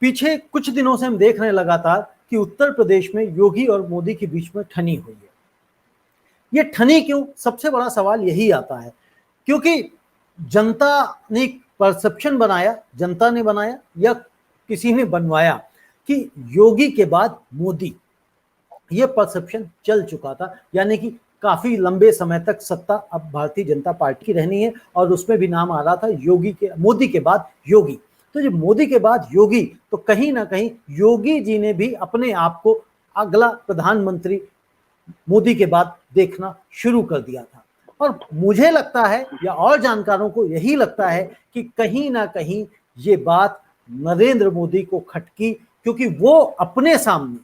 पीछे कुछ दिनों से हम देख रहे हैं लगातार कि उत्तर प्रदेश में योगी और मोदी के बीच में ठनी हुई है। ये ठनी क्यों? सबसे बड़ा सवाल यही आता है क्योंकि जनता ने परसेप्शन बनाया, जनता ने बनाया या किसी ने बनवाया कि योगी के बाद मोदी, ये परसेप्शन चल चुका था। यानी कि काफी लंबे समय तक सत्ता अब भारतीय जनता पार्टी की रहनी है और उसमें भी नाम आ रहा था मोदी के बाद योगी। तो जब मोदी के बाद योगी, तो कहीं ना कहीं योगी जी ने भी अपने आप को अगला प्रधानमंत्री मोदी के बाद देखना शुरू कर दिया था। और मुझे लगता है या और जानकारों को यही लगता है कि कहीं ना कहीं ये बात नरेंद्र मोदी को खटकी, क्योंकि वो अपने सामने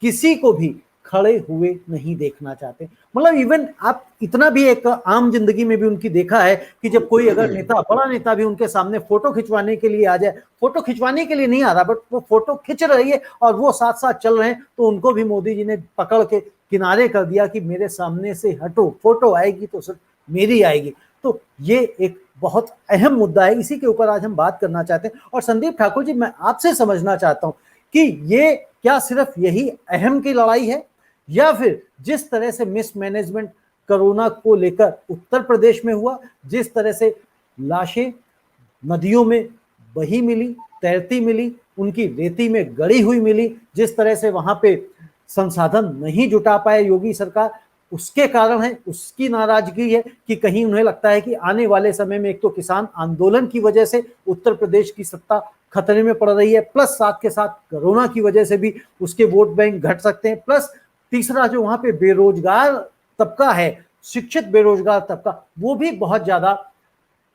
किसी को भी खड़े हुए नहीं देखना चाहते। मतलब इवन आप इतना भी एक आम जिंदगी में भी उनकी देखा है कि जब कोई अगर नेता, बड़ा नेता भी उनके सामने फोटो खिंचवाने के लिए आ जाए, फोटो खिंचवाने के लिए नहीं आ रहा बट वो फोटो खिंच रही है और वो साथ साथ चल रहे हैं, तो उनको भी मोदी जी ने पकड़ के किनारे कर दिया कि मेरे सामने से हटो, फोटो आएगी तो सिर्फ मेरी आएगी। तो ये एक बहुत अहम मुद्दा है, इसी के ऊपर आज हम बात करना चाहते हैं। और संदीप ठाकुर जी, मैं आपसे समझना चाहता हूं कि ये क्या सिर्फ यही अहम की लड़ाई है या फिर जिस तरह से मिसमैनेजमेंट कोरोना को लेकर उत्तर प्रदेश में हुआ, जिस तरह से लाशें नदियों में बही मिली, तैरती मिली, उनकी रेती में गड़ी हुई मिली, जिस तरह से वहां पे संसाधन नहीं जुटा पाए योगी सरकार, उसके कारण है, उसकी नाराजगी है कि कहीं उन्हें लगता है कि आने वाले समय में एक तो किसान आंदोलन की वजह से उत्तर प्रदेश की सत्ता खतरे में पड़ रही है, प्लस साथ के साथ कोरोना की वजह से भी उसके वोट बैंक घट सकते हैं, प्लस तीसरा जो वहां पे बेरोजगार तबका है, शिक्षित बेरोजगार तबका, वो भी बहुत ज्यादा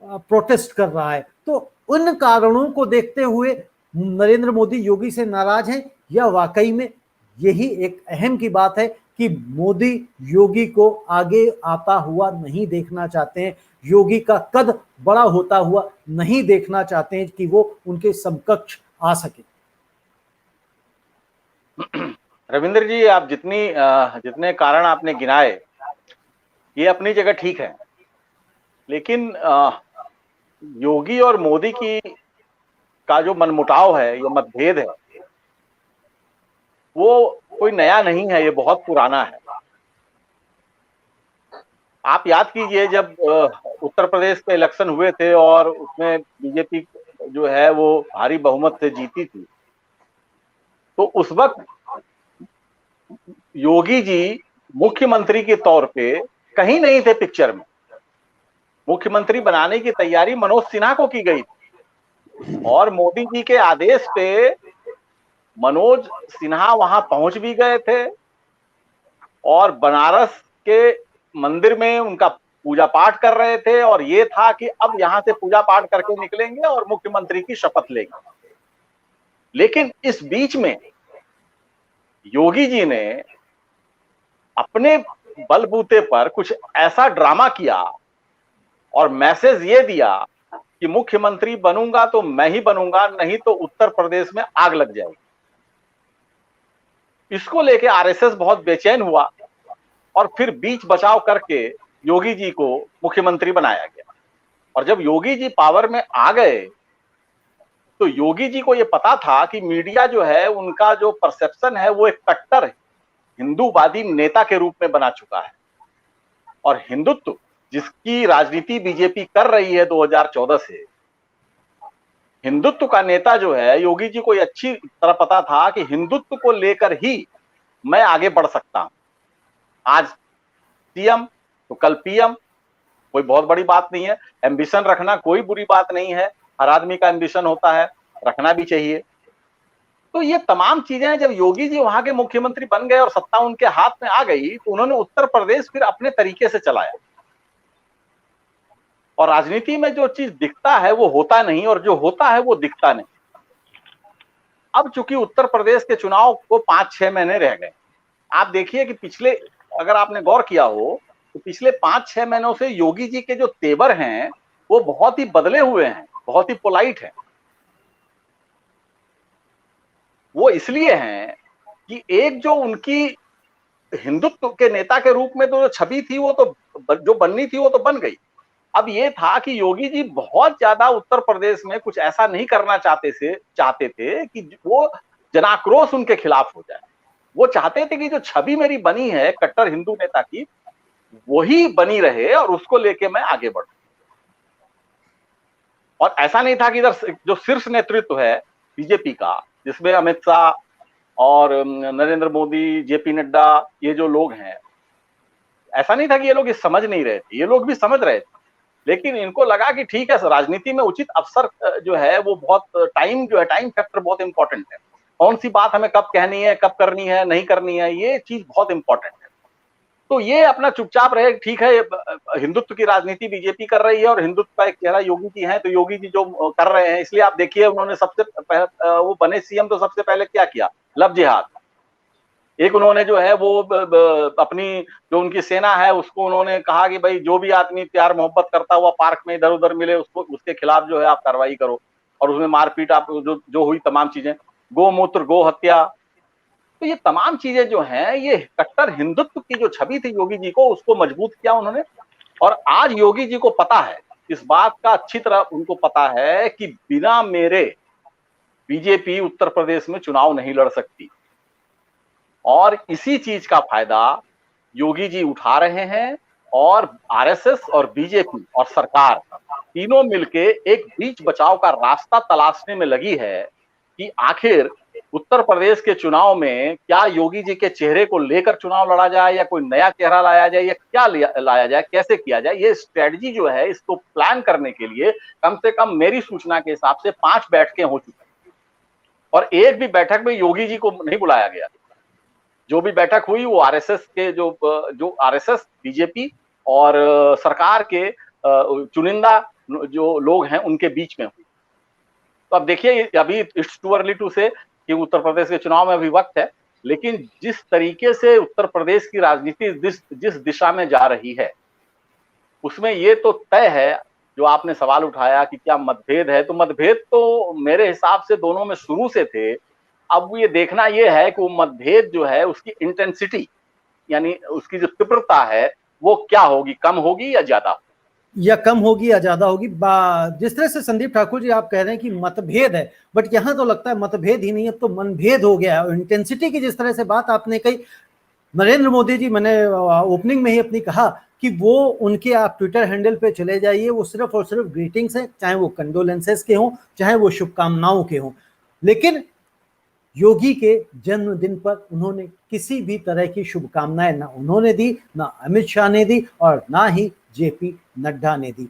प्रोटेस्ट कर रहा है। तो उन कारणों को देखते हुए नरेंद्र मोदी योगी से नाराज हैं या वाकई में यही एक अहम की बात है कि मोदी योगी को आगे आता हुआ नहीं देखना चाहते हैं, योगी का कद बड़ा होता हुआ नहीं देखना चाहते हैं कि वो उनके समकक्ष आ सके। रविंद्र जी, आप जितने कारण आपने गिनाए ये अपनी जगह ठीक है, लेकिन योगी और मोदी का जो मनमुटाव है, ये मतभेद है, वो कोई नया नहीं है, ये बहुत पुराना है। आप याद कीजिए, जब उत्तर प्रदेश के इलेक्शन हुए थे और उसमें बीजेपी जो है वो भारी बहुमत से जीती थी, तो उस वक्त योगी जी मुख्यमंत्री के तौर पे कहीं नहीं थे पिक्चर में। मुख्यमंत्री बनाने की तैयारी मनोज सिन्हा को की गई थी और मोदी जी के आदेश पे मनोज सिन्हा वहां पहुंच भी गए थे और बनारस के मंदिर में उनका पूजा पाठ कर रहे थे, और ये था कि अब यहां से पूजा पाठ करके निकलेंगे और मुख्यमंत्री की शपथ लेंगे। लेकिन इस बीच में योगी जी ने अपने बलबूते पर कुछ ऐसा ड्रामा किया और मैसेज ये दिया कि मुख्यमंत्री बनूंगा तो मैं ही बनूंगा, नहीं तो उत्तर प्रदेश में आग लग जाएगी। इसको लेके आरएसएस बहुत बेचैन हुआ और फिर बीच बचाव करके योगी जी को मुख्यमंत्री बनाया गया। और जब योगी जी पावर में आ गए तो योगी जी को यह पता था कि मीडिया जो है, उनका जो परसेप्शन है वो एक कट्टर हिंदूवादी नेता के रूप में बना चुका है, और हिंदुत्व जिसकी राजनीति बीजेपी कर रही है 2014 से, हिंदुत्व का नेता जो है योगी जी को ये अच्छी तरह पता था कि हिंदुत्व को लेकर ही मैं आगे बढ़ सकता हूं। आज सीएम तो कल पीएम, कोई बहुत बड़ी बात नहीं है। एम्बिशन रखना कोई बुरी बात नहीं है, हर आदमी का एम्बिशन होता है, रखना भी चाहिए। तो ये तमाम चीजें जब योगी जी वहां के मुख्यमंत्री बन गए और सत्ता उनके हाथ में आ गई, तो उन्होंने उत्तर प्रदेश फिर अपने तरीके से चलाया। और राजनीति में जो चीज दिखता है वो होता नहीं, और जो होता है वो दिखता नहीं। अब चूंकि उत्तर प्रदेश के चुनाव को 5-6 महीने रह गए, आप देखिए कि पिछले, अगर आपने गौर किया हो तो पिछले 5-6 महीनों से योगी जी के जो तेवर हैं वो बहुत ही बदले हुए हैं, बहुत ही पोलाइट हैं। वो इसलिए हैं कि एक जो उनकी हिंदुत्व के नेता के रूप में तो जो छवि थी वो तो जो बननी थी वो तो बन गई, अब ये था कि योगी जी बहुत ज्यादा उत्तर प्रदेश में कुछ ऐसा नहीं करना चाहते थे कि वो जनाक्रोश उनके खिलाफ हो जाए। वो चाहते थे कि जो छवि मेरी बनी है कट्टर हिंदू नेता की, वही बनी रहे और उसको लेके मैं आगे बढ़ूं। और ऐसा नहीं था कि इधर जो शीर्ष नेतृत्व है बीजेपी का, जिसमें अमित शाह और नरेंद्र मोदी, जेपी नड्डा, ये जो लोग हैं, ऐसा नहीं था कि ये लोग ये समझ नहीं रहे थे, ये लोग भी समझ रहे थे। लेकिन इनको लगा कि ठीक है, राजनीति में उचित अवसर जो है वो बहुत टाइम फैक्टर बहुत इंपॉर्टेंट है। कौन सी बात हमें कब कहनी है, कब करनी है, नहीं करनी है, ये चीज बहुत इंपॉर्टेंट है। तो ये अपना चुपचाप रहे, ठीक है, हिंदुत्व की राजनीति बीजेपी कर रही है और हिंदुत्व का एक चेहरा योगी जी है, तो योगी जी जो कर रहे हैं, इसलिए आप देखिए उन्होंने सबसे पहले वो बने सीएम तो सबसे पहले क्या किया, लव जिहाद। एक उन्होंने जो है वो अपनी जो उनकी सेना है उसको उन्होंने कहा कि भाई जो भी आदमी प्यार मोहब्बत करता हुआ पार्क में इधर उधर मिले उसको, उसके खिलाफ जो है आप कार्रवाई करो। और उसमें मारपीट आप जो हुई तमाम चीजें, गोमूत्र, गो हत्या, तो ये तमाम चीजें जो हैं ये कट्टर हिंदुत्व की जो छवि थी योगी जी को, उसको मजबूत किया उन्होंने। और आज योगी जी को पता है, इस बात का अच्छी तरह उनको पता है कि बिना मेरे बीजेपी उत्तर प्रदेश में चुनाव नहीं लड़ सकती। और इसी चीज का फायदा योगी जी उठा रहे हैं और आरएसएस और बीजेपी और सरकार तीनों मिलके एक बीच बचाव का रास्ता तलाशने में लगी है कि आखिर उत्तर प्रदेश के चुनाव में क्या योगी जी के चेहरे को लेकर चुनाव लड़ा जाए या कोई नया चेहरा लाया जाए या क्या लाया जाए, कैसे किया जाए। ये स्ट्रेटजी जो है इसको प्लान करने के लिए कम से कम मेरी सूचना के हिसाब से 5 बैठकें हो चुकी हैं और एक भी बैठक में योगी जी को नहीं बुलाया गया। जो भी बैठक हुई वो आरएसएस के जो आरएसएस, बीजेपी और सरकार के चुनिंदा जो लोग हैं उनके बीच में हुई। तो अब देखिए, अभी इट्स टू अर्ली टू से कि उत्तर प्रदेश के चुनाव में अभी वक्त है, लेकिन जिस तरीके से उत्तर प्रदेश की राजनीति जिस दिशा में जा रही है उसमें ये तो तय है, जो आपने सवाल उठाया कि क्या मतभेद है, तो मतभेद तो मेरे हिसाब से दोनों में शुरू से थे। अब ये देखना ये है कि वो मतभेद जो है उसकी इंटेंसिटी यानी उसकी जो तीव्रता है वो क्या होगी, कम होगी या ज्यादा, या कम होगी या ज्यादा होगी। जिस तरह से संदीप ठाकुर जी आप कह रहे हैं कि मतभेद है, बट यहाँ तो लगता है मतभेद ही नहीं, अब तो मनभेद हो गया है। और इंटेंसिटी की जिस तरह से बात आपने कही, नरेंद्र मोदी जी, मैंने ओपनिंग में ही अपनी कहा कि वो उनके आप ट्विटर हैंडल पे चले जाइए, वो सिर्फ और सिर्फ ग्रीटिंग्स हैं, चाहे वो कंडोलेंसेस के हों, चाहे वो शुभकामनाओं के हों। लेकिन योगी के जन्मदिन पर उन्होंने किसी भी तरह की शुभकामनाएं ना उन्होंने दी, ना अमित शाह ने दी और ना ही जेपी नड्डा ने दी।